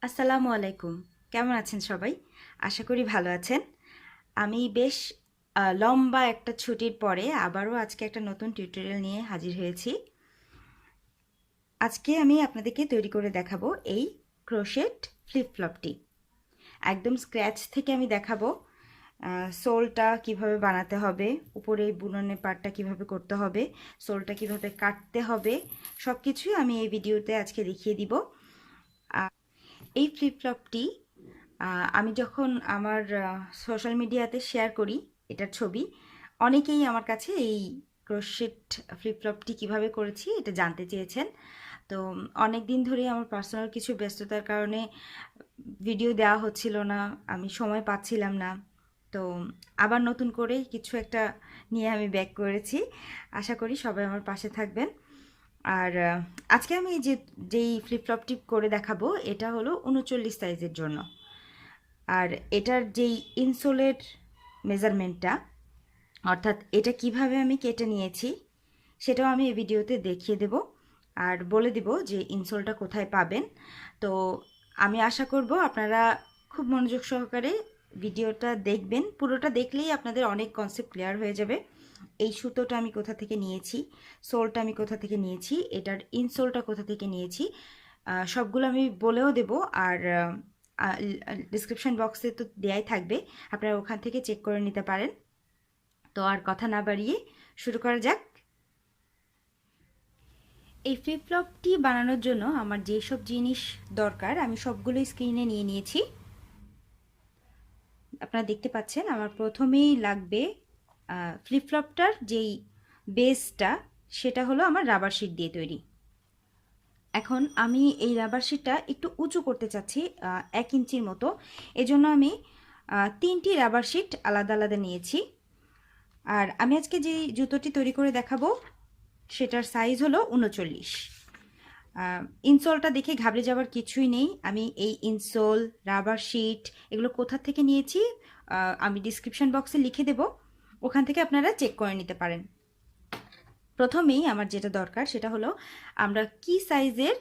আসসালামু আলাইকুম। কেমন আছেন সবাই? আশা করি ভালো আছেন। আমি বেশ লম্বা একটা ছুটির পরে আবারও আজকে একটা নতুন টিউটোরিয়াল নিয়ে হাজির হয়েছি। আজকে আমি আপনাদেরকে তৈরি করে দেখাবো এই ক্রোশেট ফ্লিপ ফ্লপটি। একদম স্ক্র্যাচ থেকে আমি দেখাবো সোলটা কিভাবে বানাতে হবে, উপরে বুননের পার্টটা কিভাবে করতে হবে, সোলটা কিভাবে কাটতে হবে, সব কিছুই আমি এই ভিডিওতে আজকে দেখিয়ে দিব। এই ফ্লিপ ফ্লপটি আমি যখন আমার সোশ্যাল মিডিয়াতে শেয়ার করি এটার ছবি, অনেকেই আমার কাছে এই ক্রোশেট ফ্লিপ ফ্লপটি কীভাবে করেছি এটা জানতে চেয়েছেন। তো অনেক দিন ধরেই আমার পার্সোনাল কিছু ব্যস্ততার কারণে ভিডিও দেওয়া হচ্ছিল না, আমি সময় পাচ্ছিলাম না। তো আবার নতুন করে কিছু একটা নিয়ে আমি ব্যাক করেছি। আশা করি সবাই আমার পাশে থাকবেন। আর আজকে আমি যেই ফ্লিপ ফ্লপটি করে দেখাবো এটা হলো 39 সাইজের জন্য। আর এটার যেই ইনসোলের মেজারমেন্টটা, অর্থাৎ এটা কিভাবে আমি কেটে নিয়েছি সেটাও আমি এই ভিডিওতে দেখিয়ে দেব আর বলে দিব যে ইনসোলটা কোথায় পাবেন। তো আমি আশা করব আপনারা খুব মনোযোগ সহকারে ভিডিওটা দেখবেন। পুরোটা দেখলেই আপনাদের অনেক কনসেপ্ট ক্লিয়ার হয়ে যাবে। এই সুতোটা আমি কোথা থেকে নিয়েছি, সোলটা আমি কোথা থেকে নিয়েছি, এটার ইনসোলটা কোথা থেকে নিয়েছি, সবগুলো আমি বলেও দেব। আর ডিসক্রিপশন বক্সে তো দেয়াই থাকবে, আপনারা ওখান থেকে চেক করে নিতে পারেন। তো আর কথা না বাড়িয়ে শুরু করা যাক। এই ফ্লিপ ফ্লপটি বানানোর জন্য আমার যেসব জিনিস দরকার আমি সবগুলোই স্ক্রিনে নিয়ে নিয়েছি। আপনারা দেখতে পাচ্ছেন আমার প্রথমেই লাগবে ফ্লিপ ফ্লপটার যেই বেসটা, সেটা হলো আমার রাবার শিট দিয়ে তৈরি। এখন আমি এই রাবার শিটটা একটু উঁচু করতে চাচ্ছি 1 ইঞ্চির মতো। এজন্য আমি 3টি রাবার শিট আলাদা আলাদা নিয়েছি। আর আমি আজকে যে জুতোটি তৈরি করে দেখাবো সেটার সাইজ হলো 39। ইনসোলটা দেখে ঘাবড়ে যাওয়ার কিছুই নেই। আমি এই ইনসোল, রাবার শিট এগুলো কোথা থেকে নিয়েছি আমি ডিসক্রিপশন বক্সে লিখে দেব, ওখান থেকে আপনারা চেক করে নিতে পারেন। প্রথমেই আমার যেটা দরকার সেটা হলো আমরা কি সাইজের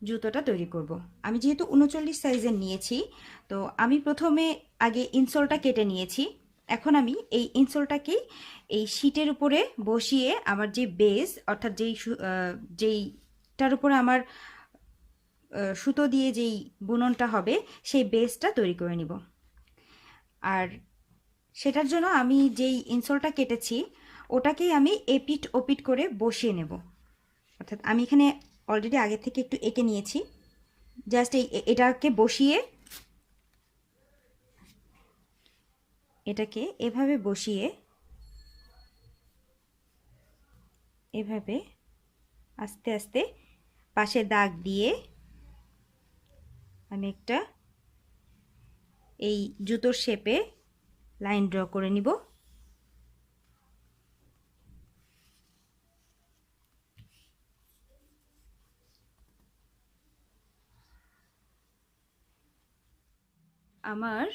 জুতোটা তৈরি করব। আমি যেহেতু 39 সাইজের নিয়েছি, তো আমি প্রথমে আগে ইনসোলটা কেটে নিয়েছি। এখন আমি এই ইনসোলটাকেই এই শিটের উপরে বসিয়ে আমার যে বেস, অর্থাৎ যেইটার উপরে আমার সুতো দিয়ে যেই বুননটা হবে সেই বেসটা তৈরি করে নিব। আর সেটার জন্য আমি যেই ইনসোলটা কেটেছি ওটাকেই আমি এপিট ওপিট করে বসিয়ে নেব। অর্থাৎ আমি এখানে অলরেডি আগে থেকে একটু এঁকে নিয়েছি, জাস্ট এটাকে বসিয়ে, এটাকে এভাবে বসিয়ে এভাবে আস্তে আস্তে পাশে দাগ দিয়ে আমি একটা এই জুতোর শেপে লাইন ড্র করে নিব। আমার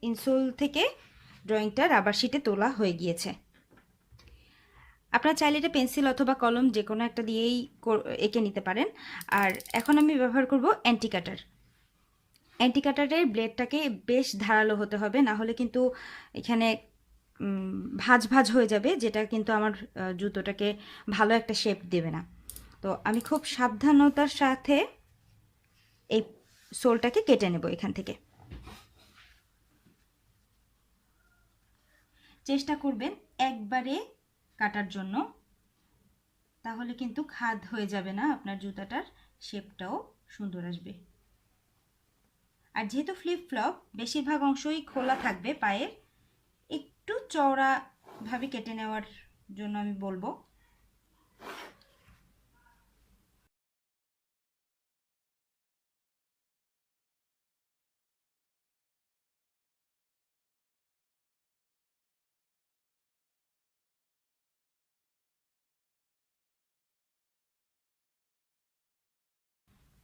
ইনসোল থেকে ড্রয়িংটা রাবার শিটে তোলা হয়ে গিয়েছে। আপনারা চাইলে এটা পেন্সিল অথবা কলম যে কোনো একটা দিয়েই এঁকে নিতে পারেন। আর এখন আমি ব্যবহার করব অ্যান্টি কাটার। অ্যান্টি কাটারের ব্লেডটাকে বেশ ধারালো হতে হবে, না হলে কিন্তু এখানে ভাঁজ ভাঁজ হয়ে যাবে, যেটা কিন্তু আমার জুতোটাকে ভালো একটা শেপ দেবে না। তো আমি খুব সাবধানতার সাথে এই সোলটাকে কেটে নেব এখান থেকে। চেষ্টা করবেন একবারে কাটার জন্য, তাহলে কিন্তু খাদ হয়ে যাবে না, আপনার জুতাটার শেপটাও সুন্দর আসবে। আর যেহেতু ফ্লিপ ফ্লপ বেশিরভাগ অংশই খোলা থাকবে পায়ের, একটু চওড়াভাবে কেটে নেওয়ার জন্য আমি বলবো।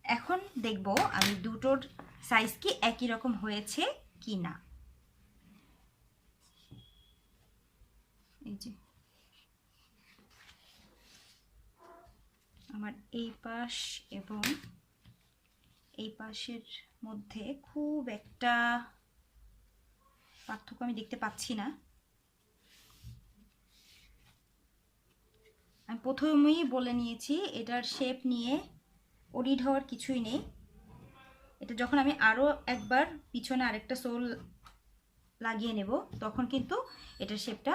এখন দেখব আমি দুটোর সাইজ কি একই রকম হয়েছে কি না। এই যে আমার এই পাশ এবং এই পাশের মধ্যে খুব একটা পার্থক্য আমি দেখতে পাচ্ছি না। আমি প্রথমেই বলে নিয়েছি এটার শেপ নিয়ে অডিট হওয়ার কিছুই নেই। এটা যখন আমি আরও একবার পিছনে আরেকটা সোল লাগিয়ে নেব তখন কিন্তু এটার শেপটা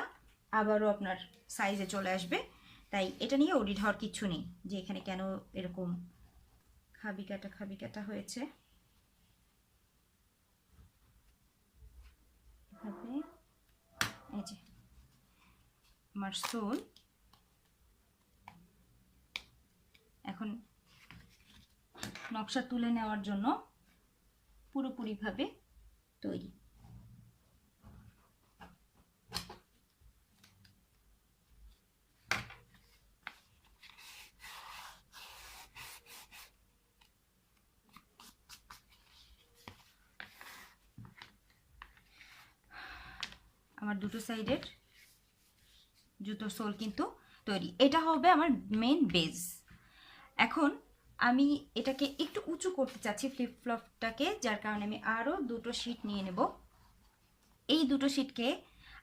আবারও আপনার সাইজে চলে আসবে। তাই এটা নিয়ে অডিট হওয়ার কিছু নেই যে এখানে কেন এরকম খাবি কাটা হয়েছে। এভাবে এই যে আমার সোল এখন নকশা তুলে নেওয়ার জন্য পুরোপুরিভাবে তৈরি। আমার দুটো সাইডের জুতোর সোল কিন্তু তৈরি। এটা হবে আমার মেন বেস। এখন আমি এটাকে একটু উঁচু করতে চাচ্ছি ফ্লিপ ফ্লপটাকে, যার কারণে আমি আরও দুটো শিট নিয়ে নেব। এই দুটো শিটকে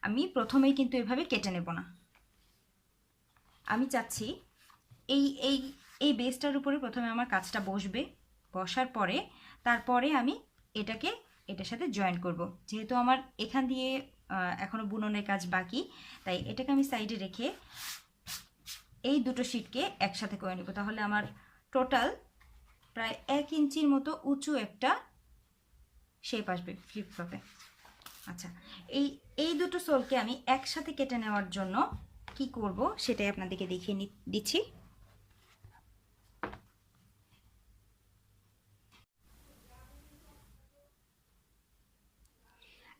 আমি প্রথমেই কিন্তু এভাবে কেটে নেব না। আমি চাচ্ছি এই এই এই বেসটার উপরে প্রথমে আমার কাজটা বসবে, বসার পরে তারপরে আমি এটাকে এটার সাথে জয়েন করব। যেহেতু আমার এখান দিয়ে এখনও বুননের কাজ বাকি, তাই এটাকে আমি সাইডে রেখে এই দুটো শিটকে একসাথে করে নেব। তাহলে আমার টোটাল প্রায় 1 ইঞ্চির মতো উঁচু একটা শেপ আসবে ফ্লিপ ফ্লপে। আচ্ছা, এই দুটো সোলকে আমি একসাথে কেটে নেওয়ার জন্য কি করব সেটাই আপনাদেরকে দেখিয়ে দিচ্ছি।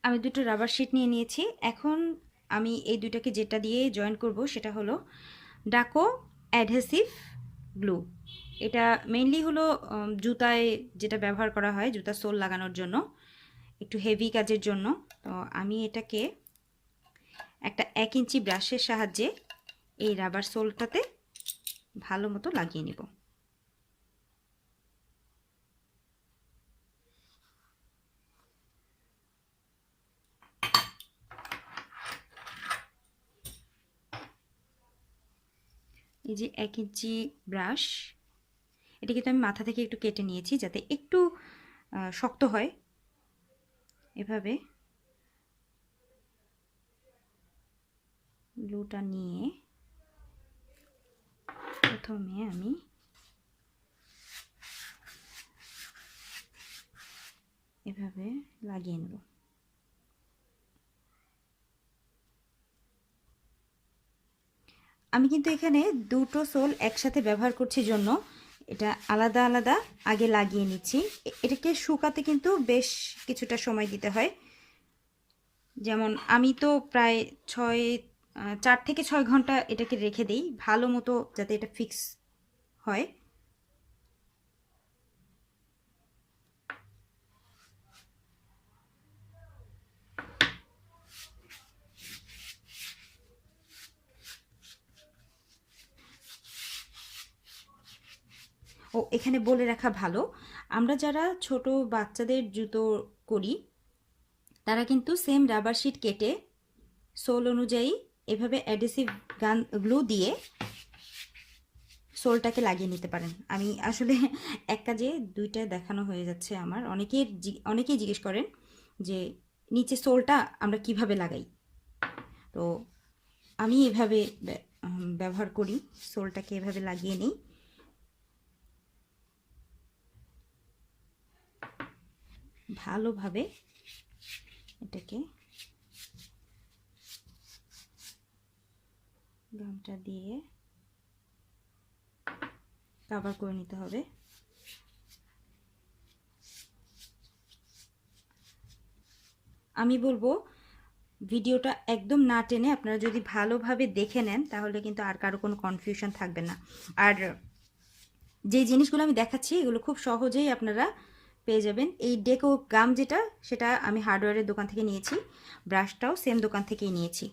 আমি দুটো রাবার শিট নিয়ে নিয়েছি। এখন আমি এই দুটাকে যেটা দিয়ে জয়েন করব সেটা হলো ডাকো অ্যাডহেসিভ গ্লু। এটা মেইনলি হলো জুতায় যেটা ব্যবহার করা হয় জুতা সোল লাগানোর জন্য, একটু হেভি কাজের জন্য। তো আমি এটাকে একটা 1 ইঞ্চি ব্রাশের সাহায্যে এই রাবার সোলটাতে ভালো মতো লাগিয়ে নেব। এই যে 1 ইঞ্চি ব্রাশ, এটা কিন্তু আমি মাথা থেকে একটু কেটে নিয়েছি যাতে একটু শক্ত হয়। এভাবে গ্লুটা নিয়ে প্রথমে আমি এভাবে লাগিয়ে নেব। আমি কিন্তু এখানে দুটো সোল একসাথে ব্যবহার করছি জন্য এটা আলাদা আলাদা আগে লাগিয়ে নিচ্ছি। এটাকে শুকাতে কিন্তু বেশ কিছুটা সময় দিতে হয়। যেমন আমি তো প্রায় 4 থেকে 6 ঘন্টা এটাকে রেখে দিই ভালো মতো যাতে এটা ফিক্স হয়। ও এখানে বলে রাখা ভালো, আমরা যারা ছোট বাচ্চাদের জুতো করি তারা কিন্তু সেম রাবার শিট কেটে সোল অনুযায়ী এভাবে অ্যাডহেসিভ গ্লু দিয়ে সোলটাকে লাগিয়ে নিতে পারেন। আমি আসলে এক কাজে দুইটা দেখানো হয়ে যাচ্ছে আমার। অনেকেই জিজ্ঞেস করেন যে নিচে সোলটা আমরা কিভাবে লাগাই। তো আমি এভাবে ব্যবহার করি, সোলটাকে এভাবে লাগিয়ে নিই। ভালোভাবে এটাকে গামটা দিয়ে কভার করে নিতে হবে। আমি বলবো ভিডিওটা একদম না টেনে আপনারা যদি ভালোভাবে দেখে নেন তাহলে কিন্তু আর কারো কোনো কনফিউশন থাকবে না। আর যে জিনিসগুলো আমি দেখাচ্ছি এগুলো খুব সহজেই আপনারা পেয়ে যাবেন। এই ডেকো গাম যেটা সেটা আমি হার্ডওয়্যারের দোকান থেকে নিয়েছি, ব্রাশটাও সেম দোকান থেকেই নিয়েছি।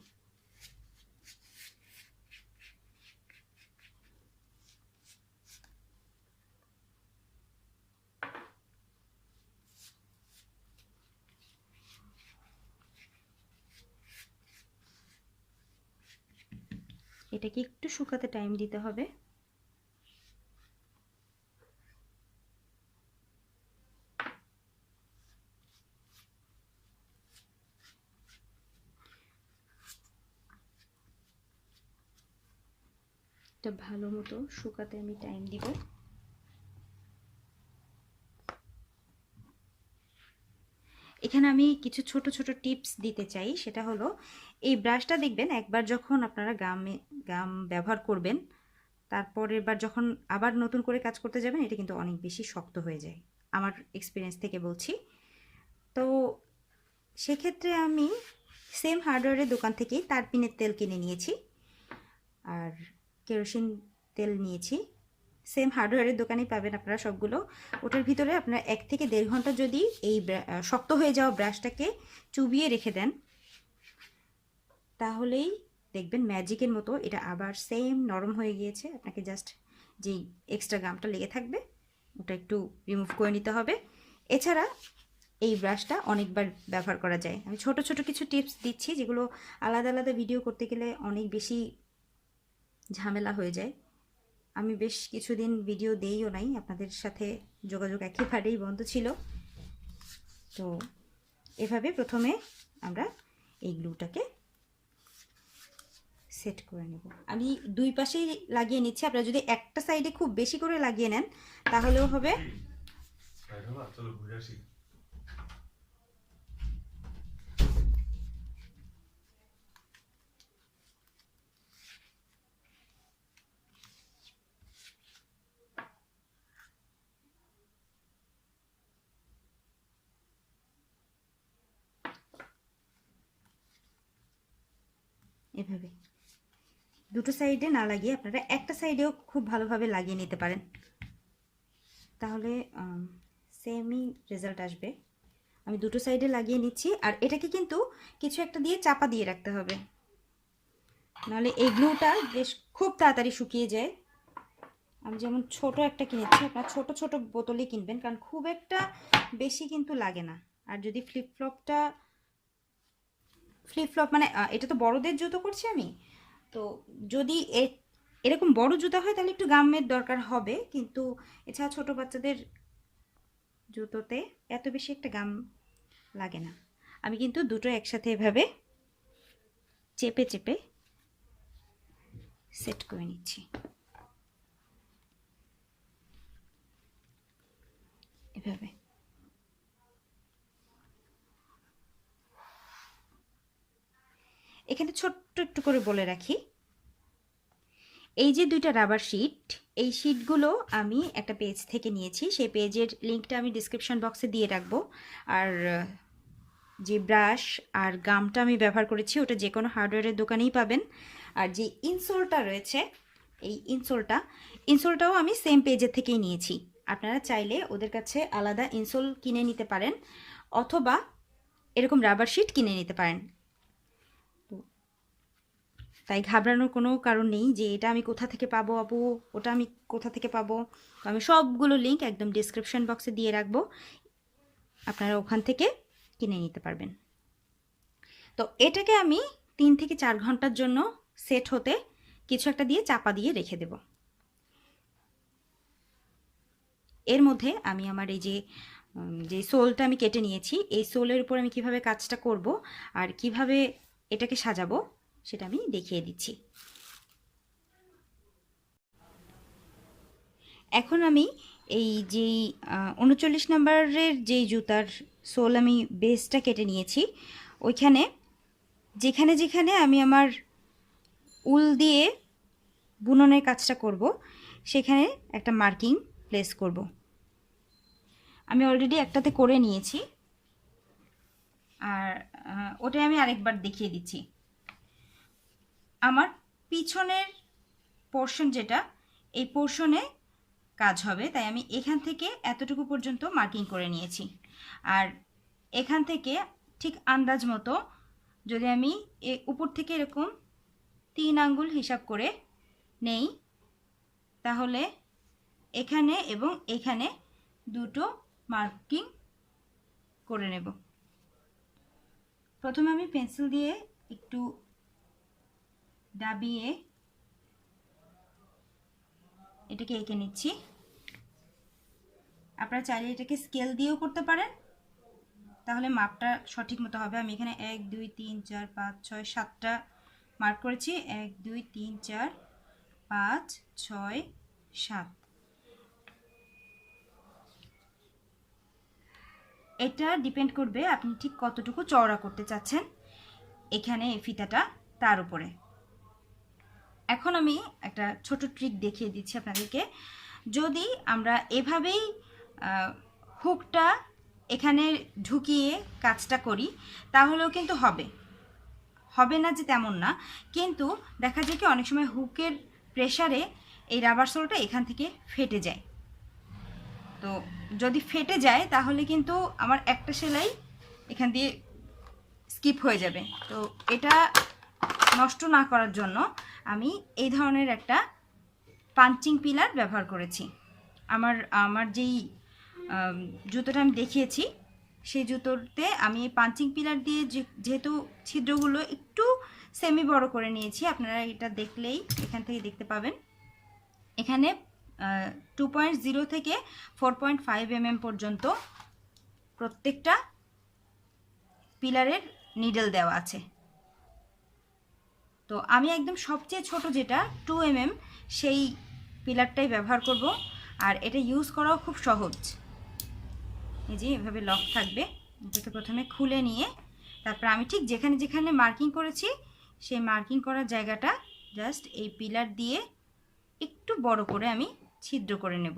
এটাকে একটু শুকাতে টাইম দিতে হবে। এটা ভালো মতো শুকাতে আমি টাইম দিব। এখানে আমি কিছু ছোট ছোট টিপস দিতে চাই, সেটা হলো এই ব্রাশটা দেখবেন একবার যখন আপনারা গাম ব্যবহার করবেন, তারপরের বার যখন আবার নতুন করে কাজ করতে যাবেন এটা কিন্তু অনেক বেশি শক্ত হয়ে যায়, আমার এক্সপিরিয়েন্স থেকে বলছি। তো সেক্ষেত্রে আমি সেম হার্ডওয়্যারের দোকান থেকেই তারপিনের তেল কিনে নিয়েছি আর কেরোসিন তেল নিয়েছি। সেম হার্ডওয়্যারের দোকানেই পাবেন আপনারা সবগুলো। ওটার ভিতরে আপনারা 1 থেকে 1.5 ঘন্টা যদি এই শক্ত হয়ে যাওয়া ব্রাশটাকে চুবিয়ে রেখে দেন, তাহলেই দেখবেন ম্যাজিকের মতো এটা আবার সেম নরম হয়ে গিয়েছে। আপনাকে জাস্ট যেই এক্সট্রা গামটা লেগে থাকবে ওটা একটু রিমুভ করে নিতে হবে। এছাড়া এই ব্রাশটা অনেকবার ব্যবহার করা যায়। আমি ছোট ছোট কিছু টিপস দিচ্ছি যেগুলো আলাদা আলাদা ভিডিও করতে গেলে অনেক বেশি ঝামেলা হয়ে যায়। আমি বেশ কিছুদিন ভিডিও দেইও নাই, আপনাদের সাথে যোগাযোগ একেবারেই বন্ধ ছিল। তো এভাবে প্রথমে আমরা এই গ্লুটাকে সেট করে নেব। আমি দুই পাশেই লাগিয়ে নিচ্ছি, আপনারা যদি একটা সাইডে খুব বেশি করে লাগিয়ে নেন তাহলেও হবে। এভাবে দুটো সাইডে না লাগিয়ে আপনারা একটা সাইডেও খুব ভালোভাবে লাগিয়ে নিতে পারেন, তাহলে সেমই রেজাল্ট আসবে। আমি দুটো সাইডে লাগিয়ে নিচ্ছি আর এটাকে কিন্তু কিছু একটা দিয়ে চাপা দিয়ে রাখতে হবে, নাহলে এই গ্লুটা বেশ খুব তাড়াতাড়ি শুকিয়ে যায়। আমি যেমন ছোট একটা কিনেছি, আপনার ছোট ছোট বোতলই কিনবেন, কারণ খুব একটা বেশি কিন্তু লাগে না। আর যদি ফ্লিপফ্লপ মানে এটা তো বড়দের জুতো করছি আমি, তো যদি এরকম বড় জুতা হয় তাহলে একটু গামের দরকার হবে, কিন্তু এছাড়া ছোট বাচ্চাদের জুতোতে এত বেশি একটা গাম লাগে না। আমি কিন্তু দুটো একসাথে এভাবে চেপে চেপে সেট করে নিচ্ছি এভাবে। এখানে ছোট্ট একটু করে বলে রাখি, এই যে দুইটা রাবার শিট, এই শিটগুলো আমি একটা পেজ থেকে নিয়েছি, সেই পেজের লিঙ্কটা আমি ডিসক্রিপশন বক্সে দিয়ে রাখবো। আর যে ব্রাশ আর গামটা আমি ব্যবহার করেছি ওটা যে কোনো হার্ডওয়্যারের দোকানেই পাবেন। আর যে ইনসোলটা রয়েছে, এই ইনসোলটাও আমি সেম পেজের থেকেই নিয়েছি। আপনারা চাইলে ওদের কাছে আলাদা ইনসোল কিনে নিতে পারেন অথবা এরকম রাবার শিট কিনে নিতে পারেন। তাই ঘাবড়ানোর কোনো কারণ নেই যে এটা আমি কোথা থেকে পাবো আপু, ওটা আমি কোথা থেকে পাবো। আমি সবগুলো লিঙ্ক একদম ডিসক্রিপশন বক্সে দিয়ে রাখবো, আপনারা ওখান থেকে কিনে নিতে পারবেন। তো এটাকে আমি 3 থেকে 4 ঘন্টার জন্য সেট হতে কিছু একটা দিয়ে চাপা দিয়ে রেখে দেব। এর মধ্যে আমি আমার এই যে সোলটা আমি কেটে নিয়েছি, এই সোলের উপর আমি কিভাবে কাজটা করব আর কিভাবে এটাকে সাজাবো সেটা আমি দেখিয়ে দিচ্ছি। এখন আমি এই যেই 39 নম্বরের যেই জুতার সোল আমি বেসটা কেটে নিয়েছি, ওইখানে যেখানে যেখানে আমি আমার উল দিয়ে বুননের কাজটা করব সেখানে একটা মার্কিং প্লেস করব। আমি অলরেডি একটাতে করে নিয়েছি আর ওটাই আমি আরেকবার দেখিয়ে দিচ্ছি। আমার পিছনের পোর্শন যেটা, এই পোর্শনে কাজ হবে, তাই আমি এখান থেকে এতটুকু পর্যন্ত মার্কিং করে নিয়েছি। আর এখান থেকে ঠিক আন্দাজ মতো যদি আমি উপর থেকে এরকম 3 আঙ্গুল হিসাব করে নেই, তাহলে এখানে এবং এখানে দুটো মার্কিং করে নেব। প্রথমে আমি পেন্সিল দিয়ে একটু দাবিয়ে এটাকে এঁকে নিচ্ছি। আপনারা চাইলে এটাকে স্কেল দিয়েও করতে পারেন, তাহলে মাপটা সঠিক মতো হবে। আমি এখানে 1 2 3 4 5 6 7টা মার্ক করেছি। 1 2 3 4 5 6 7। এটা ডিপেন্ড করবে আপনি ঠিক কতটুকু চওড়া করতে চাচ্ছেন এখানে এই ফিতাটা, তার উপরে। এখন আমি একটা ছোট ট্রিক দেখিয়ে দিচ্ছি আপনাদেরকে। যদি আমরা এভাবেই হুকটা এখানে ঢুকিয়ে কাজটা করি তাহলেও কিন্তু হবে না যে তেমন না, কিন্তু দেখা যায় কি অনেক সময় হুকের প্রেসারে এই রাবার সোলটা এখান থেকে ফেটে যায়। তো যদি ফেটে যায় তাহলে কিন্তু আমার একটা সেলাই এখান দিয়ে স্কিপ হয়ে যাবে। তো এটা নষ্ট না করার জন্য আমি এই ধরনের একটা পাঞ্চিং পিলার ব্যবহার করেছি। আমার যেই জুতোটা আমি দেখিয়েছি সেই জুতোতে আমি পাঞ্চিং পিলার দিয়ে যেহেতু ছিদ্রগুলো একটু সেমি বড় করে নিয়েছি, আপনারা এটা দেখলেই এখান থেকে দেখতে পাবেন। এখানে 2.0 থেকে 4.5 mm পর্যন্ত প্রত্যেকটা পিলারের নিডল দেওয়া আছে। তো আমি একদম সবচেয়ে ছোট যেটা 2 mm সেই পিলারটাই ব্যবহার করব। আর এটা ইউজ করাও খুব সহজ। এই যে এভাবে লক থাকবে, এটাকে প্রথমে খুলে নিয়ে তারপর আমি ঠিক যেখানে যেখানে মার্কিং করেছি সেই মার্কিং করার জায়গাটা জাস্ট এই পিলার দিয়ে একটু বড় করে আমি ছিদ্র করে নেব।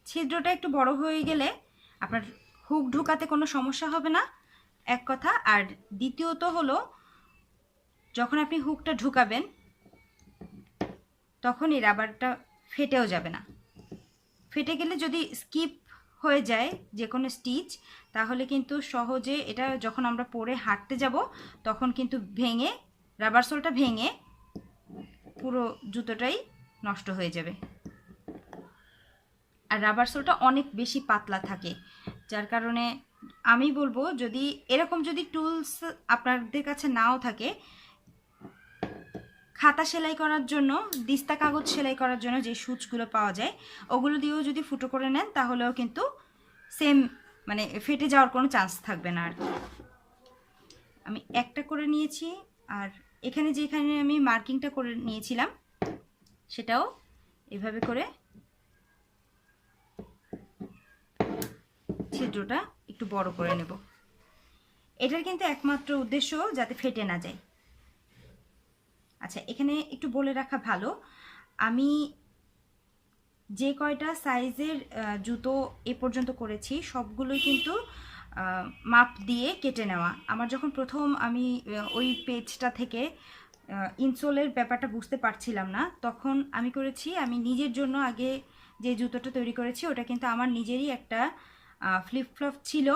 ছিদ্রটা একটু বড় হয়ে গেলে আপনার হুক ঢোকাতে কোনো সমস্যা হবে না, এক কথা। আর দ্বিতীয়ত হলো, যখন আপনি হুকটা ঢুকাবেন তখন এই রাবারটা ফেটেও যাবে না। ফেটে গেলে যদি স্কিপ হয়ে যায় যে কোনো স্টিচ, তাহলে কিন্তু সহজে এটা যখন আমরা পরে হাঁটতে যাব তখন কিন্তু ভেঙে, রাবার সোলটা ভেঙে পুরো জুতোটাই নষ্ট হয়ে যাবে। আর রাবার সোলটা অনেক বেশি পাতলা থাকে, যার কারণে আমি বলবো যদি এরকম যদি টুলস আপনাদের কাছে নাও থাকে, খাতা সেলাই করার জন্য, দিস্তা কাগজ সেলাই করার জন্য যে সুচগুলো পাওয়া যায় ওগুলো দিয়েও যদি ফুটো করে নেন তাহলেও কিন্তু সেম, মানে ফেটে যাওয়ার কোনো চান্স থাকবে না। আর আমি একটা করে নিয়েছি, আর এখানে যেখানে আমি মার্কিংটা করে নিয়েছিলাম সেটাও এভাবে করে ছিদ্রটা একটু বড় করে নেব। এটার কিন্তু একমাত্র উদ্দেশ্য যাতে ফেটে না যায়। আচ্ছা, এখানে একটু বলে রাখা ভালো, আমি যে কয়টা সাইজের জুতো এ পর্যন্ত করেছি সবগুলোই কিন্তু মাপ দিয়ে কেটে নেওয়া। আমার যখন প্রথম আমি ওই পেজটা থেকে ইনসোলের ব্যাপারটা বুঝতে পারছিলাম না, তখন আমি করেছি, আমি নিজের জন্য আগে যে জুতোটা তৈরি করেছি ওটা কিন্তু আমার নিজেরই একটা ফ্লিপফ্লপ ছিল,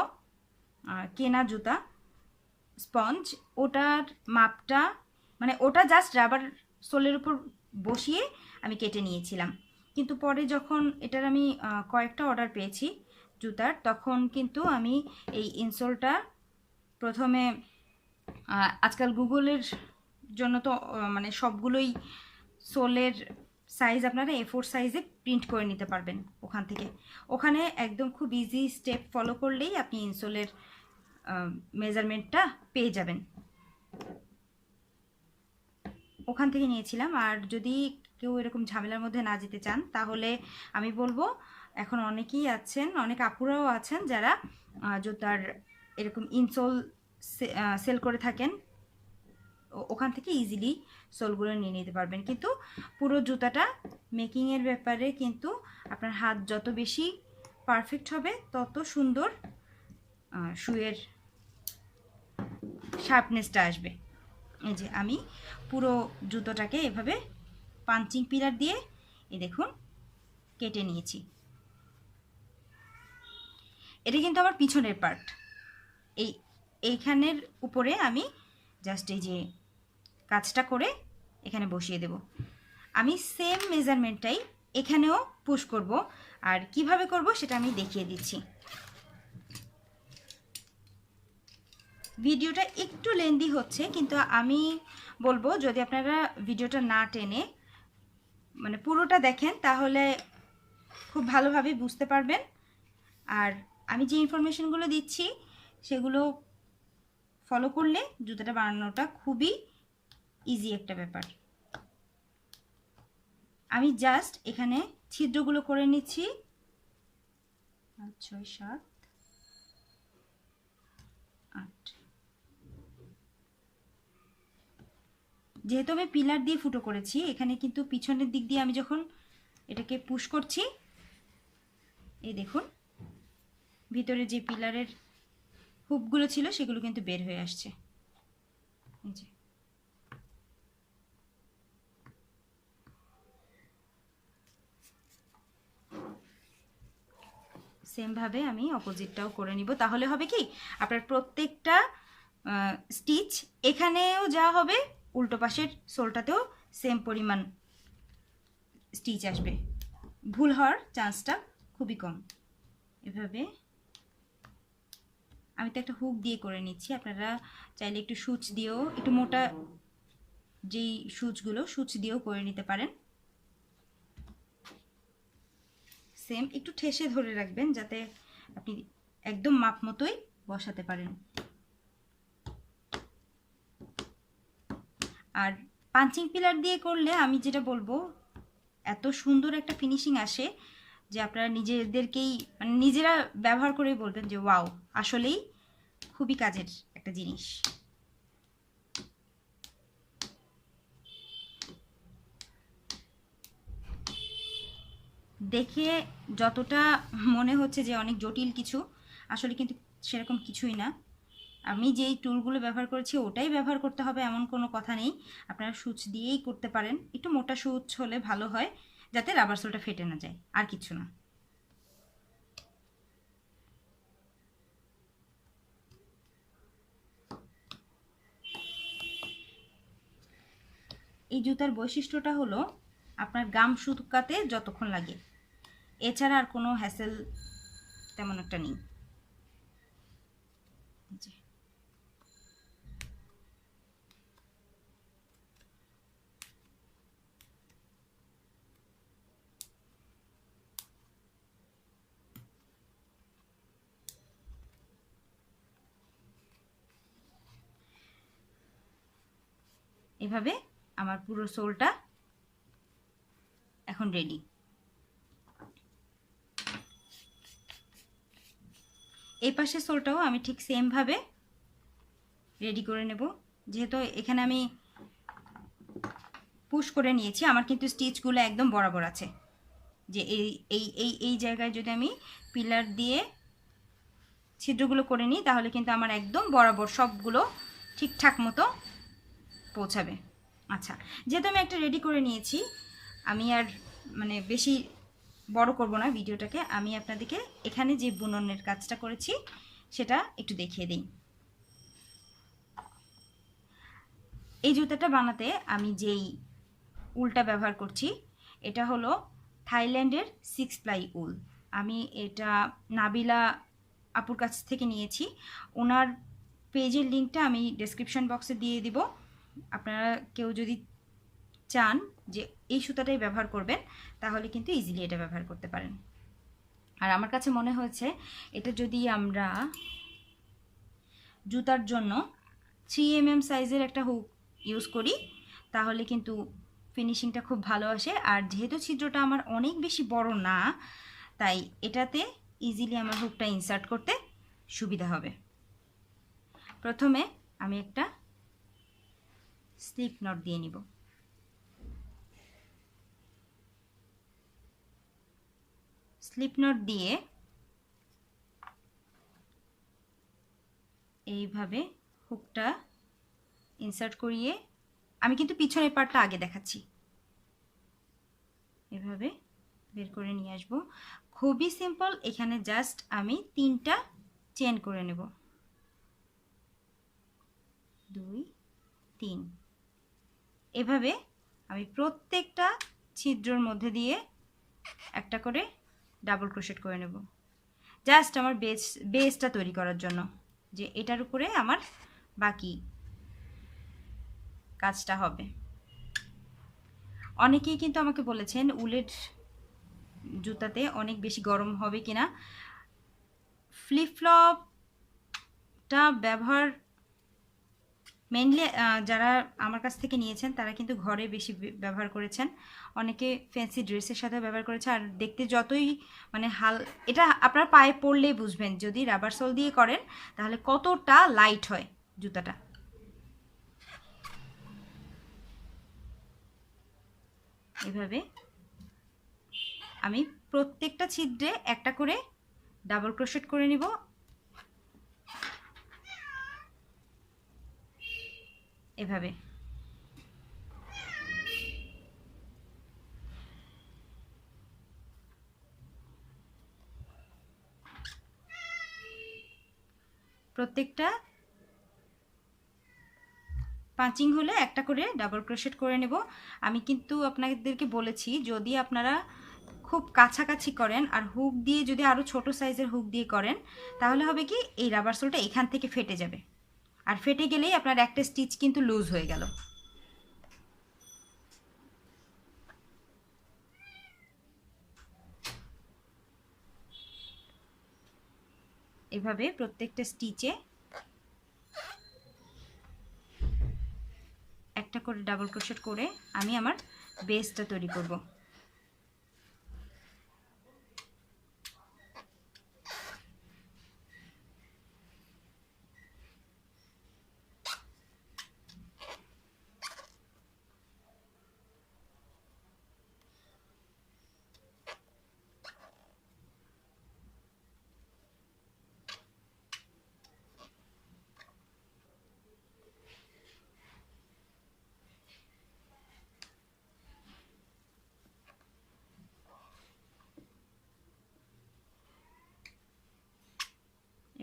কেনা জুতা স্পঞ্জ। ওটার মাপটা, মানে ওটা জাস্ট রাবার সোলের উপর বসিয়ে আমি কেটে নিয়েছিলাম। কিন্তু পরে যখন এটার আমি কয়েকটা অর্ডার পেয়েছি জুতার, তখন কিন্তু আমি এই ইনসোলটা প্রথমে, আজকাল গুগলের জন্য তো মানে সবগুলোই সোলের সাইজ আপনারা A4 সাইজে প্রিন্ট করে নিতে পারবেন ওখান থেকে। ওখানে একদম খুব ইজি স্টেপ ফলো করলেই আপনি ইনসোলের মেজারমেন্টটা পেয়ে যাবেন। ওখান থেকে নিয়েছিলাম। আর যদি কেউ এরকম ঝামেলার মধ্যে না যেতে চান তাহলে আমি বলবো, এখন অনেকেই আছেন, অনেক আপুরাও আছেন যারা জুতার এরকম ইনসোল সেল করে থাকেন, ওখান থেকে ইজিলি সোলগুলো নিয়ে নিতে পারবেন। কিন্তু পুরো জুতাটা মেকিংয়ের ব্যাপারে কিন্তু আপনার হাত যত বেশি পারফেক্ট হবে তত সুন্দর শুয়ের শার্পনেসটা আসবে। এই যে আমি পুরো জুতোটাকে এভাবে পাঞ্চিং পিলার দিয়ে এই দেখুন কেটে নিয়েছি। এটা কিন্তু আমার পিছনের পার্ট, এইখানের উপরে আমি জাস্ট এই যে কাজটা করে এখানে বসিয়ে দেব। আমি সেম মেজারমেন্টটাই এখানেও পুশ করব, আর কিভাবে করব সেটা আমি দেখিয়ে দিচ্ছি। ভিডিওটা একটু লেন্দি হচ্ছে, কিন্তু আমি বলবো যদি আপনারা ভিডিওটা না টেনে মানে পুরোটা দেখেন তাহলে খুব ভালোভাবে বুঝতে পারবেন। আর আমি যে ইনফরমেশনগুলো দিচ্ছি সেগুলো ফলো করলে জুতাটা বানানোটা খুবই ইজি একটা ব্যাপার। আমি জাস্ট এখানে ছিদ্রগুলো করে নিচ্ছি। 5 6 7 8। যেহেতু আমি পিলার দিয়ে ফুটো করেছি, এখানে কিন্তু পিছনের দিক দিয়ে আমি যখন এটাকে পুশ করছি, এই দেখুন ভিতরে যে পিলারের হুপগুলো ছিল সেগুলো কিন্তু বের হয়ে আসছে। এই যে সেম ভাবে আমি অপোজিটটাও করে নিব। তাহলে হবে কি, আপনার প্রত্যেকটা স্টিচ এখানেও যা হবে, উল্টো পাশের সোলটাতেও সেম পরিমাণ স্টিচ আসবে, ভুল হওয়ার চান্সটা খুবই কম। এভাবে আমি তো একটা হুক দিয়ে করে নিচ্ছি, আপনারা চাইলে একটু সুচ দিয়েও, একটু মোটা যেই সুচগুলো সুচ দিয়েও করে নিতে পারেন। সেম একটু ঠেসে ধরে রাখবেন যাতে আপনি একদম মাপ মতোই বসাতে পারেন। আর পাঞ্চিং পিলার দিয়ে করলে আমি যেটা বলবো, এত সুন্দর একটা ফিনিশিং আসে যে আপনারা নিজেদেরকেই মানে নিজেরা ব্যবহার করেই বলবেন যে ওয়াও, আসলেই খুবই কাজের একটা জিনিস। দেখে যতটা মনে হচ্ছে যে অনেক জটিল কিছু, আসলে কিন্তু সেরকম কিছুই না। আমি যেই টুলগুলো ব্যবহার করেছি ওটাই ব্যবহার করতে হবে এমন কোনো কথা নেই। আপনারা সুচ দিয়েই করতে পারেন, একটু মোটা সুচ হলে ভালো হয় যাতে রাবার সোলটা ফেটে না যায়, আর কিছু না। এই জুতার বৈশিষ্ট্যটা হলো আপনার গাম শুকাতে যতক্ষণ লাগে, এছাড়া আর কোনো হ্যাসেল তেমন একটা নেই। এভাবে আমার পুরো সোলটা এখন রেডি। এই পাশের সোলটাও আমি ঠিক সেম ভাবে রেডি করে নেব। যেহেতু এখানে আমি পুশ করে নিয়েছি, আমার কিন্তু স্টিচগুলো একদম বরাবর আছে, যে এই এই এই এই জায়গায় যদি আমি পিলার দিয়ে ছিদ্রগুলো করে নিই তাহলে কিন্তু আমার একদম বরাবর সবগুলো ঠিকঠাক মতো পৌঁছাবে। আচ্ছা, যেহেতু আমি একটা রেডি করে নিয়েছি, আমি আর মানে বেশি বড় করব না ভিডিওটাকে। আমি আপনাদেরকে এখানে যে বুননের কাজটা করেছি সেটা একটু দেখিয়ে দিই। এই জুতাটা বানাতে আমি যেই উলটা ব্যবহার করছি এটা হলো থাইল্যান্ডের 6 প্লাই উল। আমি এটা নাবিলা আপুর কাছ থেকে নিয়েছি। ওনার পেজের লিঙ্কটা আমি ডেসক্রিপশন বক্সে দিয়ে দিব। আপনারা কেউ যদি চান যে এই সুতাটাই ব্যবহার করবেন তাহলে কিন্তু ইজিলি এটা ব্যবহার করতে পারেন। আর আমার কাছে মনে হয়েছে এটা যদি আমরা জুতার জন্য 3mm সাইজের একটা হুক ইউজ করি তাহলে কিন্তু ফিনিশিংটা খুব ভালো আসে। আর যেহেতু ছিদ্রটা আমার অনেক বেশি বড় না, তাই এটাতে ইজিলি আমার হুকটা ইনসার্ট করতে সুবিধা হবে। প্রথমে আমি একটা স্লিপ নট দিয়ে নিব। স্লিপ নট দিয়ে এইভাবে হুকটা ইনসার্ট করিয়ে, আমি কিন্তু পিছনের পার্টটা আগে দেখাচ্ছি, এভাবে বের করে নিয়ে আসবো। খুবই সিম্পল, এখানে জাস্ট আমি 3টা চেন করে নেব, 2 3। এভাবে আমি প্রত্যেকটা ছিদ্রর মধ্যে দিয়ে একটা করে ডাবল ক্রোশেট করে নেব, জাস্ট আমার বেসটা তৈরি করার জন্য, যে এটার উপরে আমার বাকি কাজটা হবে। অনেকেই কিন্তু আমাকে বলেছেন উলের জুতাতে অনেক বেশি গরম হবে কিনা। ফ্লিপ ফ্লপটা ব্যবহার মেইনলি যারা আমার কাছ থেকে নিয়েছেন তারা কিন্তু ঘরে বেশি ব্যবহার করেছেন, অনেকে ফ্যান্সি ড্রেসের সাথে ব্যবহার করেছে। আর দেখতে যতই মানে এটা আপনার পায়ে পরলেই বুঝবেন, যদি রাবার সোল দিয়ে করেন তাহলে কতটা লাইট হয় জুতাটা। এভাবে আমি প্রত্যেকটা ছিদ্রে একটা করে ডাবল ক্রোশেট করে নিব। এভাবে প্রত্যেকটা পাঁচিং হলে একটা করে ডাবল ক্রোশেট করে নেব। আমি কিন্তু আপনাদেরকে বলেছি যদি আপনারা খুব কাছাকাছি করেন আর হুক দিয়ে যদি আরও ছোট সাইজের হুক দিয়ে করেন তাহলে হবে কি এই রাবার সোলটা এখান থেকে ফেটে যাবে, আর ফেটে গেলেই আপনার একটা স্টিচ কিন্তু লুজ হয়ে গেল। এভাবে প্রত্যেকটা স্টিচে একটা করে ডাবল ক্রোশেট করে আমি আমার বেসটা তৈরি করব।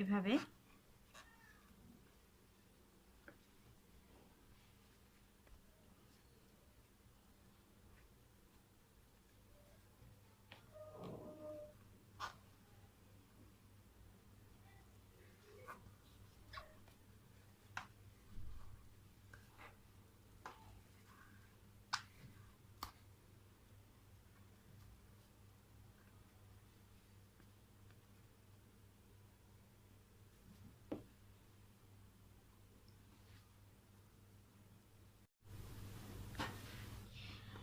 এভাবে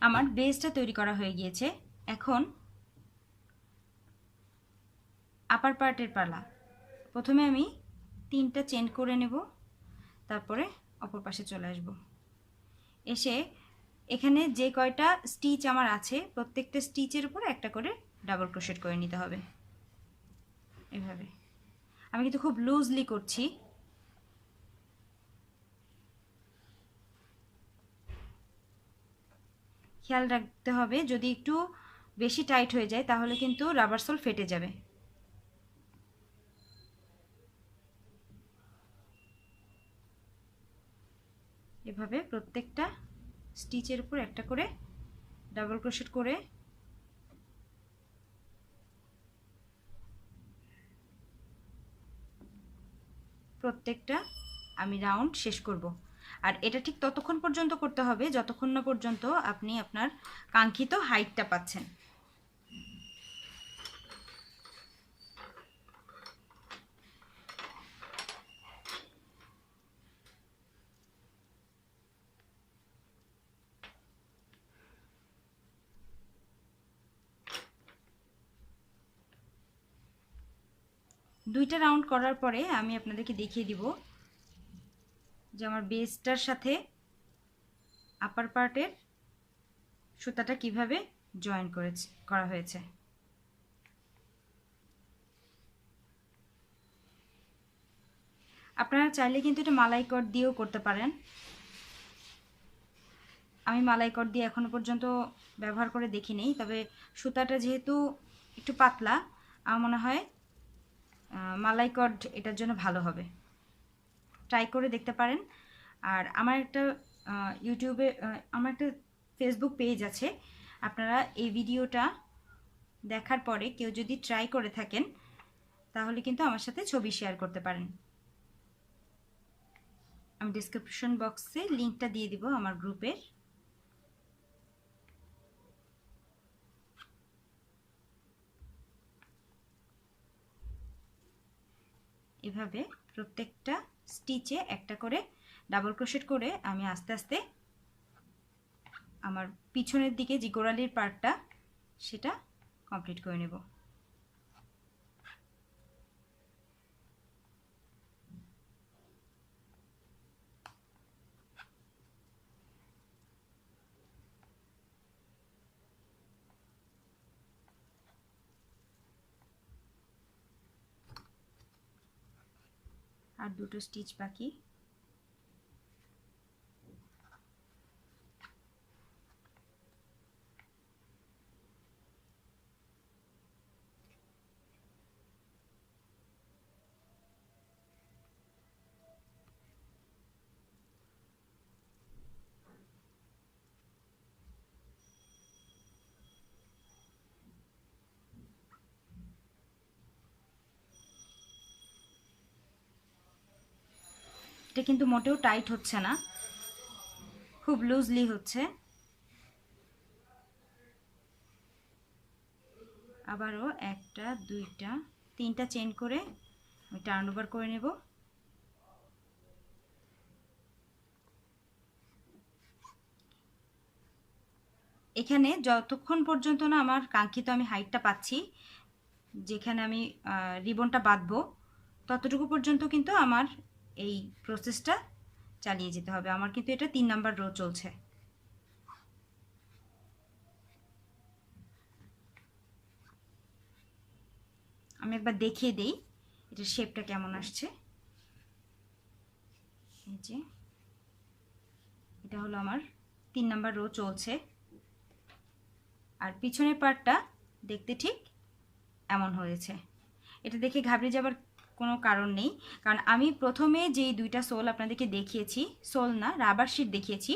আমার বেসটা তৈরি করা হয়ে গিয়েছে। এখন আপার পার্টের পালা। প্রথমে আমি 3টা চেন করে নেব, তারপরে অপর পাশে চলে আসব। এসে এখানে যে কয়টা স্টিচ আমার আছে প্রত্যেকটা স্টিচের উপর একটা করে ডাবল ক্রোশেট করে নিতে হবে। এভাবে আমি কিন্তু খুব লুজলি করছি। খেয়াল রাখতে হবে যদি একটু বেশি টাইট হয়ে যায় তাহলে কিন্তু রাবার সোল ফেটে যাবে। এভাবে প্রত্যেকটা স্টিচের উপর একটা করে ডাবল ক্রোশেট করে প্রত্যেকটা আমি রাউন্ড শেষ করব। আর এটা ঠিক ততক্ষণ পর্যন্ত করতে হবে যতক্ষণ না পর্যন্ত আপনি আপনার কাঙ্ক্ষিত হাইটটা পাচ্ছেন। দুইটা রাউন্ড করার পরে আমি আপনাদেরকে দেখিয়ে দিব যে আমার বেসটার সাথে আপার পার্টের সুতাটা কিভাবে জয়েন করা হয়েছে। আপনারা চাইলে কিন্তু এটা মালাই কট দিয়েও করতে পারেন। আমি মালাই কট দিয়ে এখনো পর্যন্ত ব্যবহার করে দেখিনি, তবে সুতাটা যেহেতু একটু পাতলা আমার মনে হয় মালাই কট এটার জন্য ভালো হবে। ট্রাই করে দেখতে পারেন। আর আমার একটা ইউটিউবে আমার একটা ফেসবুক পেজ আছে, আপনারা এই ভিডিওটা দেখার পরে কেউ যদি ট্রাই করে থাকেন তাহলে কিন্তু আমার সাথে ছবি শেয়ার করতে পারেন। আমি ডেসক্রিপশন বক্সে লিংকটা দিয়ে দিব আমার গ্রুপের। এভাবে প্রত্যেকটা স্টিচে একটা করে ডাবল ক্রোশেট করে আমি আস্তে আস্তে আমার পিছনের দিকে যে গোড়ালির পার্টটা সেটা কমপ্লিট করে নেব। আর দুটো স্টিচ বাকি। এটা কিন্তু মোটেও টাইট হচ্ছে না, খুব লুজলি হচ্ছে। আবারও একটা দুইটা তিনটা চেইন করে আমি টার্ন ওভার করে নেব। এখানে যতক্ষণ পর্যন্ত না আমার কাঙ্ক্ষিত আমি হাইটটা পাচ্ছি, যেখানে আমি রিবনটা বাঁধবো, ততটুকু পর্যন্ত কিন্তু আমার এই প্রসেসটা চালিয়ে যেতে হবে। আমার কিন্তু এটা 3 নাম্বার রো চলছে। আমি একবার দেখিয়ে দেই এটার শেপটা কেমন আসছে। এই যে এটা হলো আমার 3 নাম্বার রো চলছে, আর পিছনের পার্টটা দেখতে ঠিক এমন হয়েছে। এটা দেখে ঘাবড়ে যাবার কোনো কারণ নেই, কারণ আমি প্রথমে যেই দুইটা সোল আপনাদেরকে দেখিয়েছি, সোল না রাবার শিট দেখিয়েছি,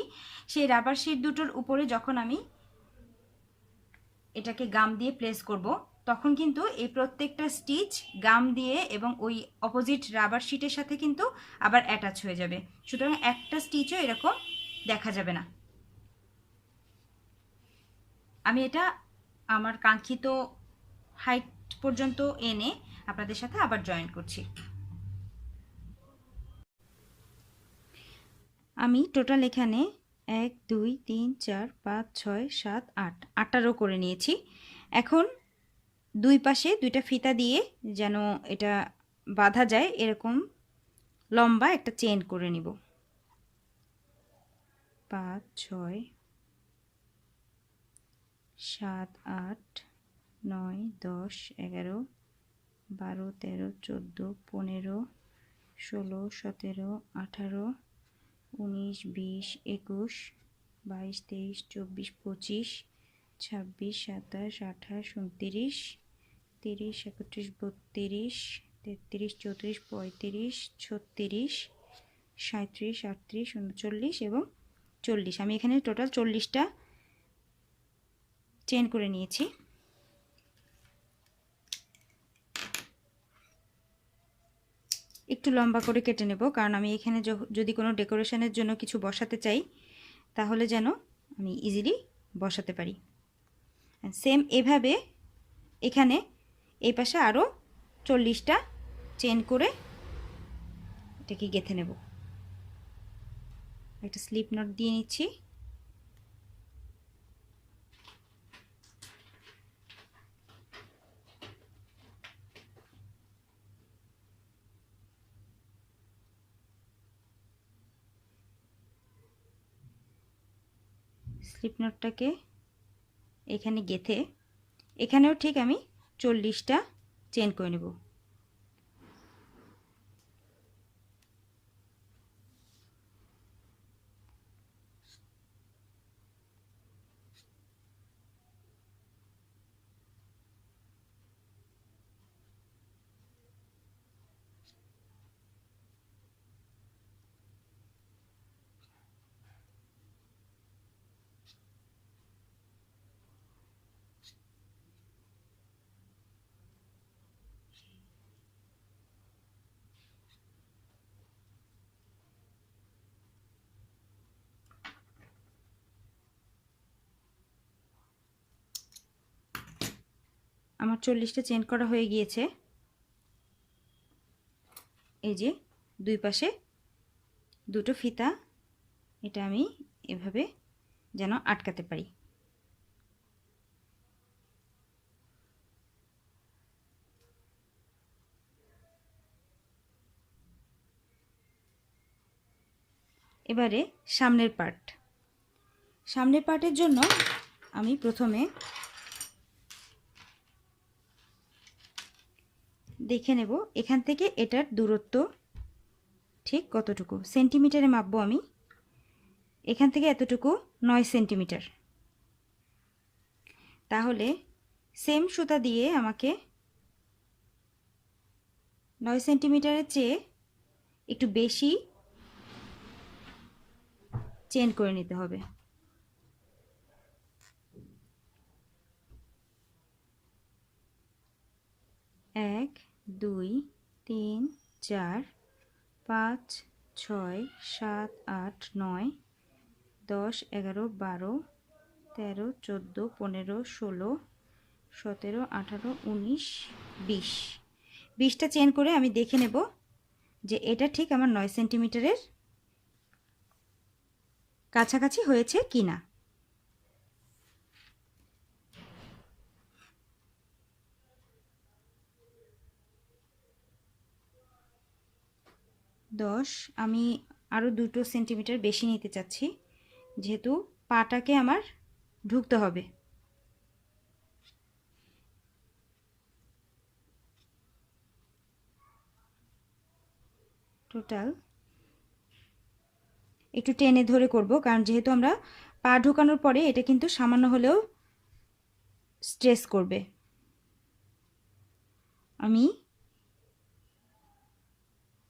সেই রাবার শিট দুটোর উপরে যখন আমি এটাকে গাম দিয়ে প্লেস করব, তখন কিন্তু এই প্রত্যেকটা স্টিচ গাম দিয়ে এবং ওই অপোজিট রাবার শিটের সাথে কিন্তু আবার অ্যাটাচ হয়ে যাবে। সুতরাং একটা স্টিচও এরকম দেখা যাবে না। আমি এটা আমার কাঙ্ক্ষিত হাইট পর্যন্ত এনে আপনাদের সাথে আবার জয়েন করছি। আমি টোটাল এখানে 1 2 3 4 5 6 7 8 8টা রো করে নিয়েছি। এখন দুই পাশে দুইটা ফিতা দিয়ে যেন এটা বাঁধা যায় এরকম লম্বা একটা চেইন করে নিব। 5 6 7 8 9 10 11 12 13 14 15 16 17 18 19 20 21 22 23 24 25 26 27 28 29 30 31 32 33 34 35 36 37 38 39 এবং 40। আমি এখানে টোটাল 40টা চেইন করে নিয়েছি। একটু লম্বা করে কেটে নেব, কারণ আমি এখানে যদি কোনো ডেকোরেশনের জন্য কিছু বসাতে চাই তাহলে যেন আমি ইজিলি বসাতে পারি। সেম এভাবে এখানে এই পাশে আরও 40টা চেইন করে এটাকে গেঁথে নেব। একটা স্লিপ নট দিয়ে নিচ্ছি। স্লিপ নটটাকে এখানে গেঁথে এখানেও ঠিক আমি 40টা চেইন করে নেব। আমার 40টা চেন করা হয়ে গিয়েছে। এই যে দুই পাশে দুটো ফিতা, এটা আমি এভাবে যেন আটকাতে পারি। এবারে সামনের পার্টের জন্য আমি প্রথমে দেখে নেব এখান থেকে এটার দূরত্ব ঠিক কতটুকু। সেন্টিমিটারে মাপবো আমি। এখান থেকে এতটুকু 9 সেন্টিমিটার। তাহলে সেম সুতা দিয়ে আমাকে 9 সেন্টিমিটারের চেয়ে একটু বেশি চেন করে নিতে হবে। এক, 2, 3, 4, 5, 6, 7, 8, 9, 10, 11, 12, 13, 14, 15, 16, 17, 18, 19, 20। 20টা চেন করে আমি দেখে নেব যে এটা ঠিক আমার 9 সেন্টিমিটারের কাছাকাছি হয়েছে কিনা। আমি আরও 2 সেন্টিমিটার বেশি নিতে চাচ্ছি, যেহেতু পাটাকে আমার ঢুকতে হবে। টোটাল একটু টেনে ধরে করব, কারণ যেহেতু আমরা পা ঢোকানোর পরে এটা কিন্তু সামান্য হলেও স্ট্রেস করবে। আমি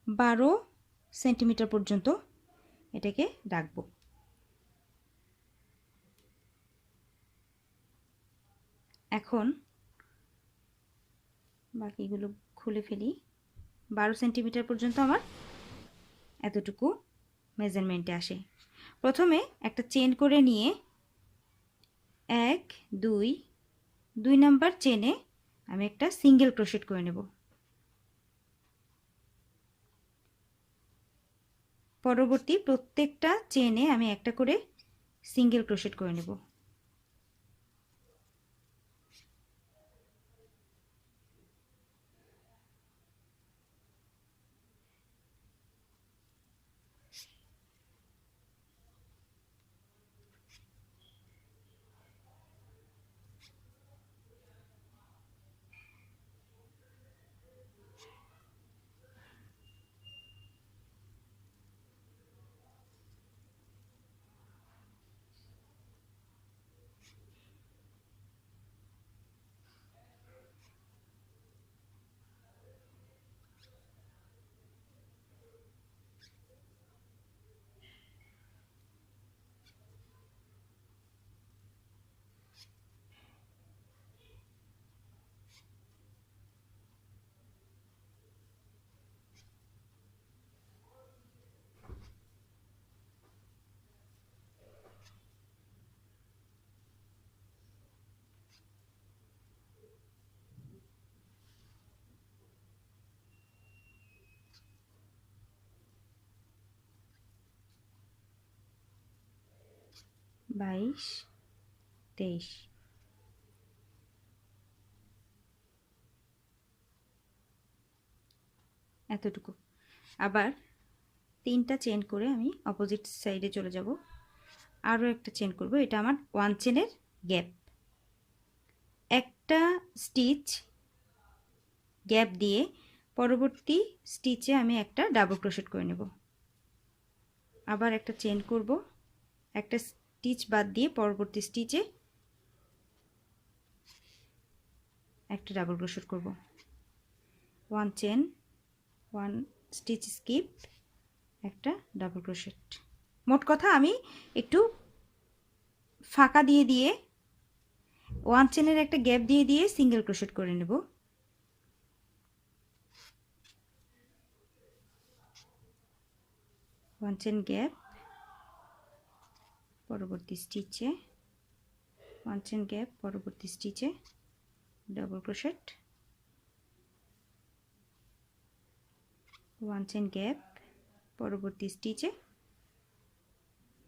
12 সেন্টিমিটার পর্যন্ত এটাকে রাখবো। এখন বাকিগুলো খুলে ফেলি। 12 সেন্টিমিটার পর্যন্ত আমার এতটুকু মেজারমেন্টে আসে। প্রথমে একটা চেন করে নিয়ে 1, 2 নাম্বার চেনে আমি একটা সিঙ্গেল ক্রোশেট করে নেব। পরবর্তী প্রত্যেকটা চেনে আমি একটা করে সিঙ্গেল ক্রোশেট করে নেব। বাইশ, 23 এতটুকু। আবার 3টা চেন করে আমি অপোজিট সাইডে চলে যাব। আরও একটা চেন করব। এটা আমার 1 চেনের গ্যাপ। একটা স্টিচ গ্যাপ দিয়ে পরবর্তী স্টিচে আমি একটা ডাবল ক্রোশেট করে নেব। আবার একটা চেন করব, একটা স্টিচ বাদ দিয়ে পরবর্তী স্টিচে একটা ডাবল ক্রোশেট করব। 1 চেন, 1 স্টিচ স্কিপ, একটা ডাবল ক্রোশেট। মোট কথা আমি একটু ফাঁকা দিয়ে দিয়ে 1 চেনের একটা গ্যাপ দিয়ে দিয়ে সিঙ্গেল ক্রোশেট করে নেব। ওয়ান চেন গ্যাপ, পরবর্তী স্টিচে 1 চেন গ্যাপ, পরবর্তী স্টিচে ডাবল ক্রোশেট, 1 চেন গ্যাপ, পরবর্তী স্টিচে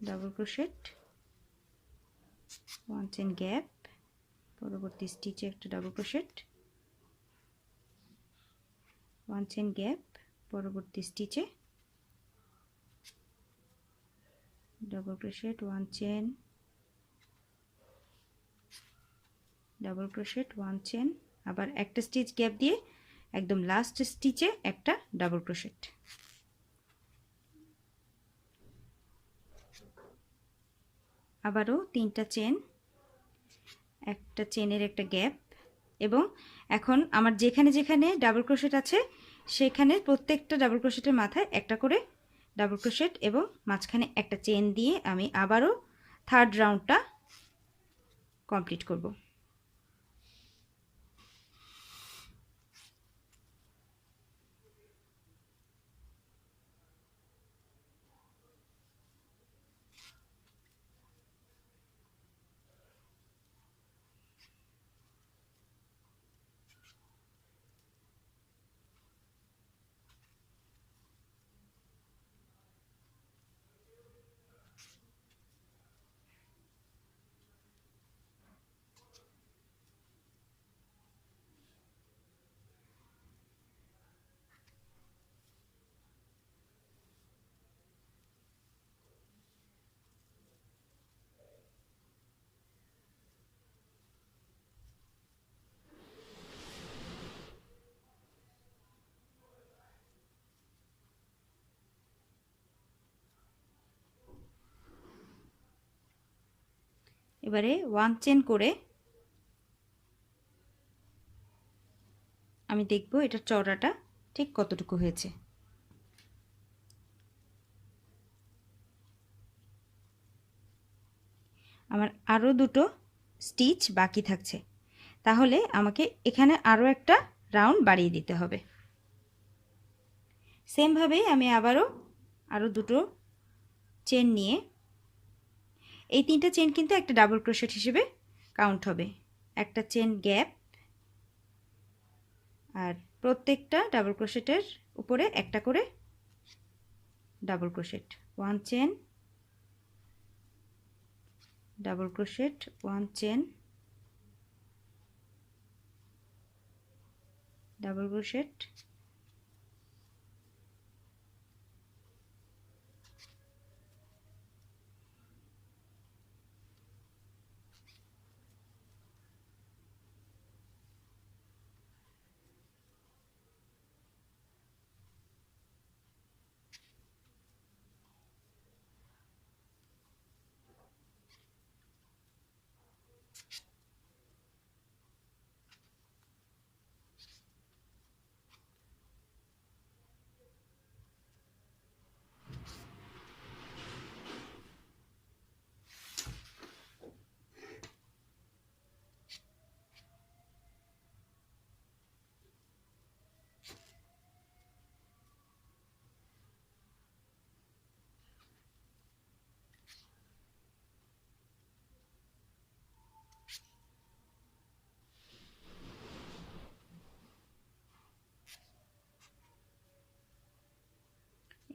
ডাবল ক্রোশেট, 1 চেন গ্যাপ, পরবর্তী স্টিচে একটা ডাবল ক্রোশেট, 1 চেন গ্যাপ, পরবর্তী স্টিচে double crochet, 1 chain, double crochet, 1 chain, আবার একটা স্টিচ গ্যাপ দিয়ে একদম লাস্ট স্টিচে একটা ডাবল ক্রোশেট। আবারও 3টা চেন, একটা চেনের একটা গ্যাপ, এবং এখন আমার যেখানে যেখানে ডাবল ক্রোশেট আছে সেখানে প্রত্যেকটা ডাবল ক্রোশেটের মাথায় একটা করে ডাবল ক্রোশেট এবং মাঝখানে একটা চেন দিয়ে আমি আবারও থার্ড রাউন্ডটা কমপ্লিট করব। এবারে 1 চেন করে আমি দেখব এটার চওড়াটা ঠিক কতটুকু হয়েছে। আমার আরও দুটো স্টিচ বাকি থাকছে, তাহলে আমাকে এখানে আরও একটা রাউন্ড বাড়িয়ে দিতে হবে। সেমভাবেই আমি আরও দুটো চেন নিয়ে, এই 3টা চেন কিন্তু একটা ডাবল ক্রোশেট হিসেবে কাউন্ট হবে। একটা চেন গ্যাপ, আর প্রত্যেকটা ডাবল ক্রোশেটের উপরে একটা করে double crochet, 1 chain, double crochet, 1 chain, double crochet,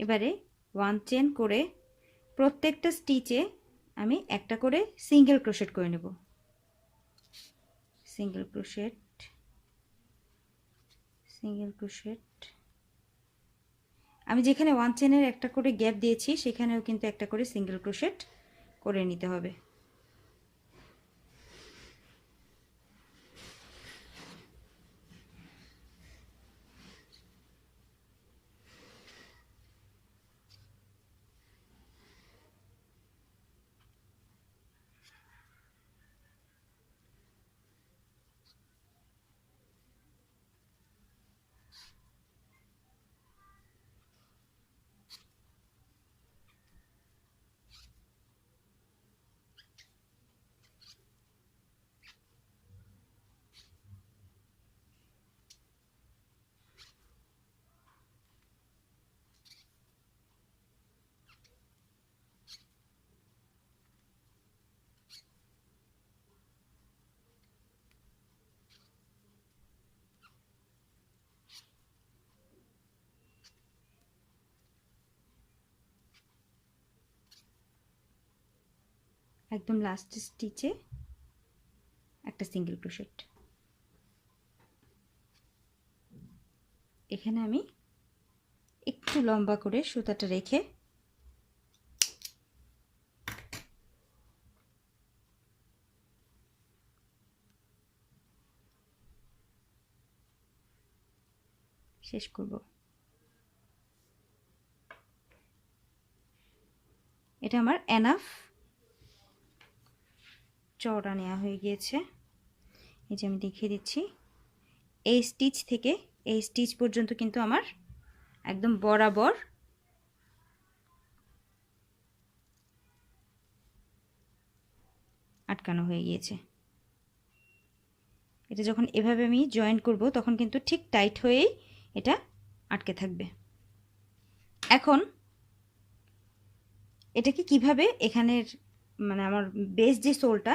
এবারে 1 চেন করে প্রত্যেকটা স্টিচে আমি একটা করে সিঙ্গেল ক্রোশেট করে নেব। সিঙ্গেল ক্রোশেট, সিঙ্গেল ক্রোশেট, আমি যেখানে 1 চেনের একটা করে গ্যাপ দিয়েছি সেখানেও কিন্তু একটা করে সিঙ্গেল ক্রোশেট করে নিতে হবে। একদম লাস্ট স্টিচে একটা সিঙ্গেল ক্রোশেট। এখানে আমি একটু লম্বা করে সুতাটা রেখে শেষ করব। এটা আমার এনাফ চওড়া নেওয়া হয়ে গিয়েছে। এই যে আমি দেখিয়ে দিচ্ছি, এই স্টিচ থেকে এই স্টিচ পর্যন্ত কিন্তু আমার একদম বরাবর আটকানো হয়ে গিয়েছে। এটা যখন এভাবে আমি জয়েন করব তখন কিন্তু ঠিক টাইট হয়েই এটা আটকে থাকবে। এখন এটাকে কিভাবে এখানের মানে আমার বেস যে সোলটা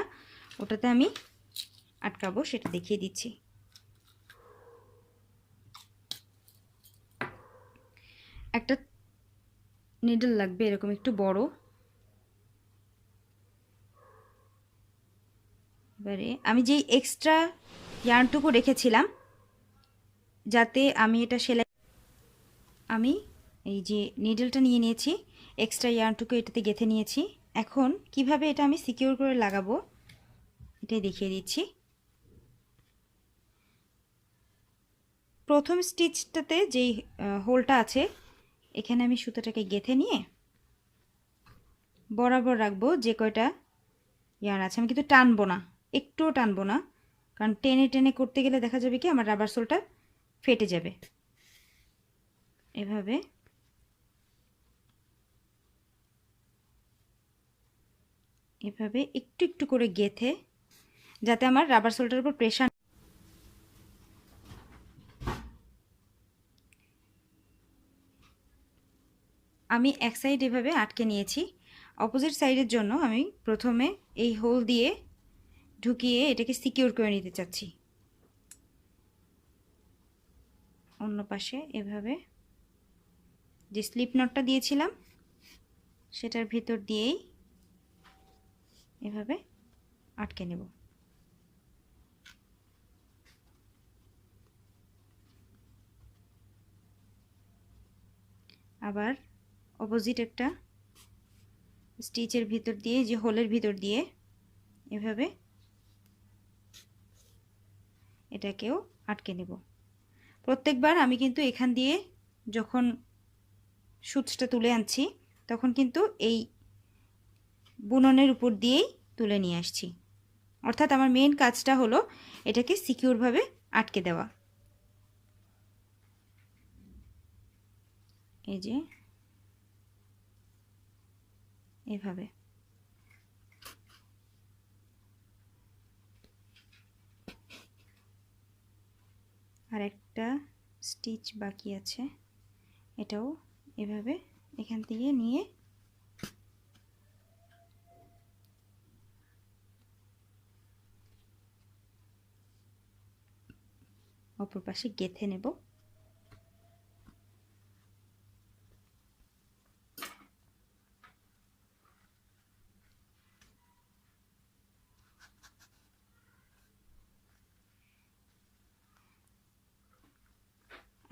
ওটাতে আমি আটকাবো সেটা দেখিয়ে দিচ্ছি। একটা নিডল লাগবে এরকম একটু বড়। এবারে আমি যেই এক্সট্রা ইয়ার্নটুকু রেখেছিলাম যাতে আমি এটা সেলাই, আমি এই যে নিডলটা নিয়ে নিয়েছি, এক্সট্রা ইয়ার্নটুকু এটাতে গেঁথে নিয়েছি। এখন কিভাবে এটা আমি সিকিউর করে লাগাবো এটাই দেখিয়ে দিচ্ছি। প্রথম স্টিচটাতে যেই হোলটা আছে এখানে আমি সুতাটাকে গেঁথে নিয়ে বরাবর রাখবো যে কয়টা ইয়ার্ন আছে। আমি কিন্তু টানবো না, একটুও টানবো না, কারণ টেনে টেনে করতে গেলে দেখা যাবে কি আমার রাবার সোলটা ফেটে যাবে। এভাবে এভাবে একটু একটু করে গেঁথে যাতে আমার রাবার সোলটার উপর প্রেশার, আমি এক সাইড এভাবে আটকে নিয়েছি। অপোজিট সাইডের জন্য আমি প্রথমে এই হোল দিয়ে ঢুকিয়ে এটাকে সিকিউর করে নিতে চাচ্ছি। অন্য পাশে এভাবে যে স্লিপ নটটা দিয়েছিলাম সেটার ভিতর দিয়েই এভাবে আটকে নেব। আবার অপোজিট একটা স্টিচের ভিতর দিয়ে, যে হোলের ভিতর দিয়ে এভাবে এটাকেও আটকে নেব। প্রত্যেকবার আমি কিন্তু এখান দিয়ে যখন সূচটা তুলে আনছি তখন কিন্তু এই বুননের উপর দিয়েই তুলে নিয়ে আসছি। অর্থাৎ আমার মেইন কাজটা হলো এটাকে সিকিউরভাবে আটকে দেওয়া। এই যে এভাবে আর একটা স্টিচ বাকি আছে, এটাও এভাবে এখান থেকে নিয়ে অপর পাশে গেঁথে নেব।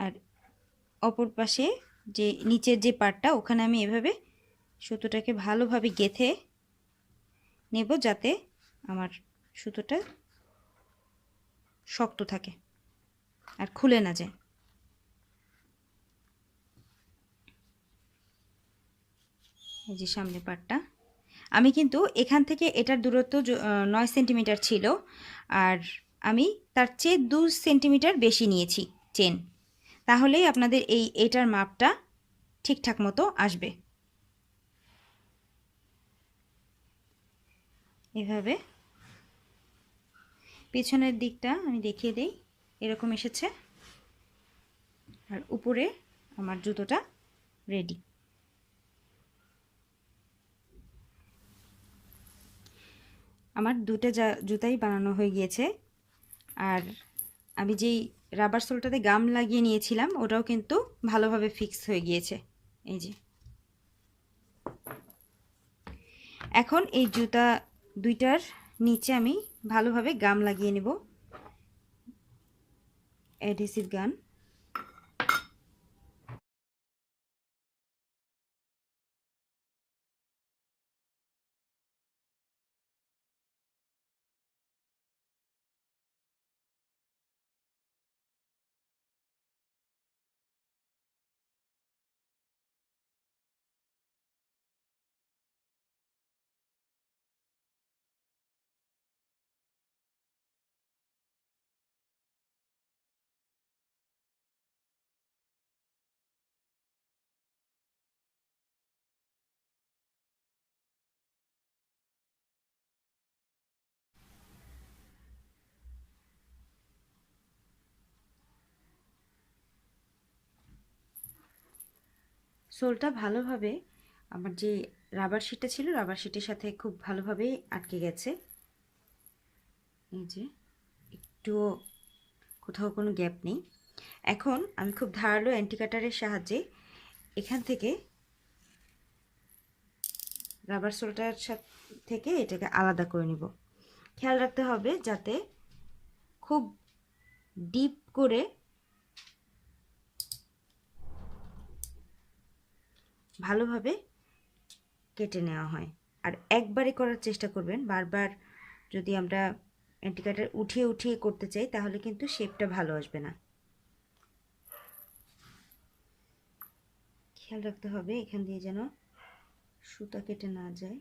আর অপর পাশে যে নিচের যে পার্টটা ওখানে আমি এভাবে সুতোটাকে ভালোভাবে গেঁথে নেব যাতে আমার সুতোটা শক্ত থাকে আর খুলে না যায়। এই যে সামনে পার্টটা আমি কিন্তু এখান থেকে এটার দূরত্ব 9 সেন্টিমিটার ছিল, আর আমি তার চেয়ে 2 সেন্টিমিটার বেশি নিয়েছি চেন, তাহলেই আপনাদের এটার মাপটা ঠিকঠাক মতো আসবে। এভাবে পেছনের দিকটা আমি দেখিয়ে দেই, এরকম এসেছে, আর উপরে আমার জুতোটা রেডি। আমার দুটো জুতাই বানানো হয়ে গিয়েছে, আর আমি যেই রাবার সোলটাতে গাম লাগিয়ে নিয়েছিলাম ওটাও কিন্তু ভালোভাবে ফিক্স হয়ে গিয়েছে। এই যে এখন এই জুতা দুইটার নিচে আমি ভালোভাবে গাম লাগিয়ে নেব, অ্যাডহেসিভ গান। সোলটা ভালোভাবে আমার যে রাবার শিটটা ছিল, রাবার শিটের সাথে খুব ভালোভাবে আটকে গেছে। এই যে একটু কোথাও কোনো গ্যাপ নেই। এখন আমি খুব ধারালো অ্যান্টিকাটারের সাহায্যে এখান থেকে রাবার সোলটার থেকে এটাকে আলাদা করে নিব। খেয়াল রাখতে হবে যাতে খুব ডিপ করে ভালোভাবে কেটে নেওয়া হয়। আর একবারে করার চেষ্টা করবেন। বারবার যদি আমরা অ্যান্টিকাটার উঠিয়ে উঠিয়ে করতে চাই তাহলে কিন্তু শেপটা ভালো আসবে না। খেয়াল রাখতে হবে এখান দিয়ে যেন সুতা কেটে না যায়।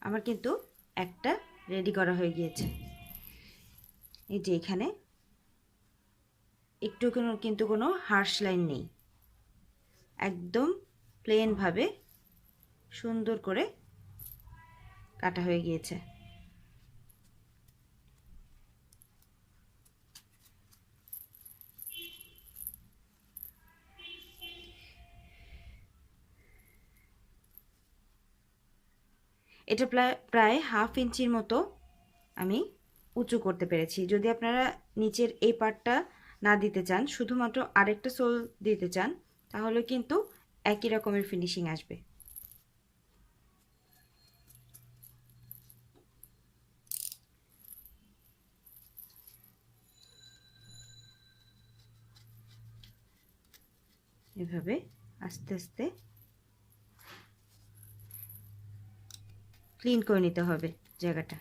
আমার কিন্তু একটা রেডি করা হয়ে গিয়েছে। এই যে এখানে একটু কিন্তু কোনো হার্শ লাইন নেই, একদম প্লেনভাবে সুন্দর করে কাটা হয়ে গিয়েছে। এটা প্রায় হাফ ইঞ্চির মতো আমি উঁচু করতে পেরেছি। যদি আপনারা নিচের এই পার্টটা না দিতে চান, শুধুমাত্র আরেকটা সোল দিতে চান, তাহলে কিন্তু একই রকমের ফিনিশিং আসবে। এভাবে আস্তে আস্তে ক্লিন করে নিতে হবে জায়গাটা।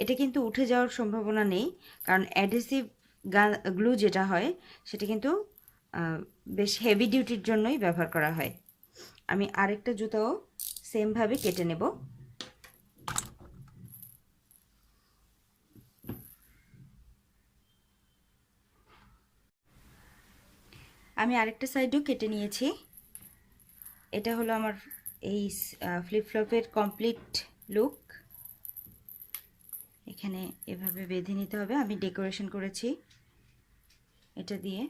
এটা কিন্তু উঠে যাওয়ার সম্ভাবনা নেই, কারণ অ্যাডহেসিভ গ্লু যেটা হয় সেটা কিন্তু বেশ হেভি ডিউটির জন্যই ব্যবহার করা হয়। আমি আরেকটা জুতাও সেমভাবে কেটে নেব। আমি আরেকটা সাইডও কেটে নিয়েছি। এটা হলো আমার এই ফ্লিপফ্লপের কমপ্লিট লুক। এখানে এভাবে বেঁধে নিতে হবে। আমি ডেকোরেশন করেছি এটা দিয়ে।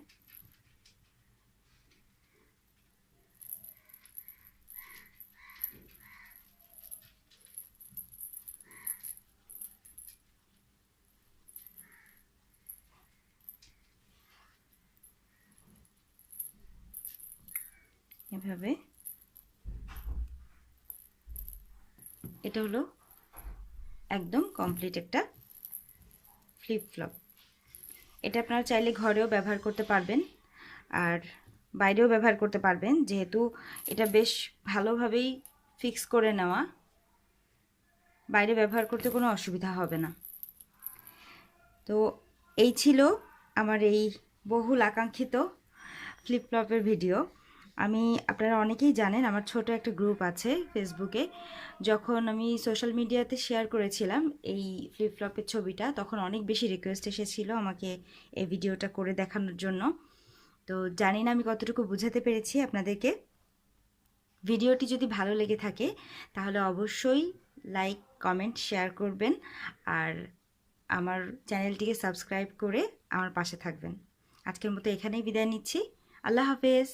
এভাবে এটা হলো একদম কমপ্লিট একটা ফ্লিপফ্লপ। এটা আপনারা চাইলে ঘরেও ব্যবহার করতে পারবেন আর বাইরেও ব্যবহার করতে পারবেন, যেহেতু এটা বেশ ভালোভাবেই ফিক্স করে নেওয়া, বাইরে ব্যবহার করতে কোনো অসুবিধা হবে না। তো এই ছিল আমার এই বহুল আকাঙ্ক্ষিত ফ্লিপ ফ্লপের ভিডিও। আপনারা অনেকেই জানেন আমার ছোট একটা গ্রুপ আছে ফেসবুকে। যখন আমি সোশ্যাল মিডিয়াতে শেয়ার করেছিলাম এই ফ্লিপ ফ্লপের ছবিটা, তখন অনেক বেশি রিকোয়েস্ট এসেছিল আমাকে এই ভিডিওটা করে দেখানোর জন্য। তো জানি না আমি কতটুকু বোঝাতে পেরেছি আপনাদেরকে। ভিডিওটি যদি ভালো লেগে থাকে তাহলে অবশ্যই লাইক, কমেন্ট, শেয়ার করবেন আর আমার চ্যানেলটিকে সাবস্ক্রাইব করে আমার পাশে থাকবেন। আজকের মতো এখানেই বিদায় নিচ্ছি। আল্লাহ হাফেজ।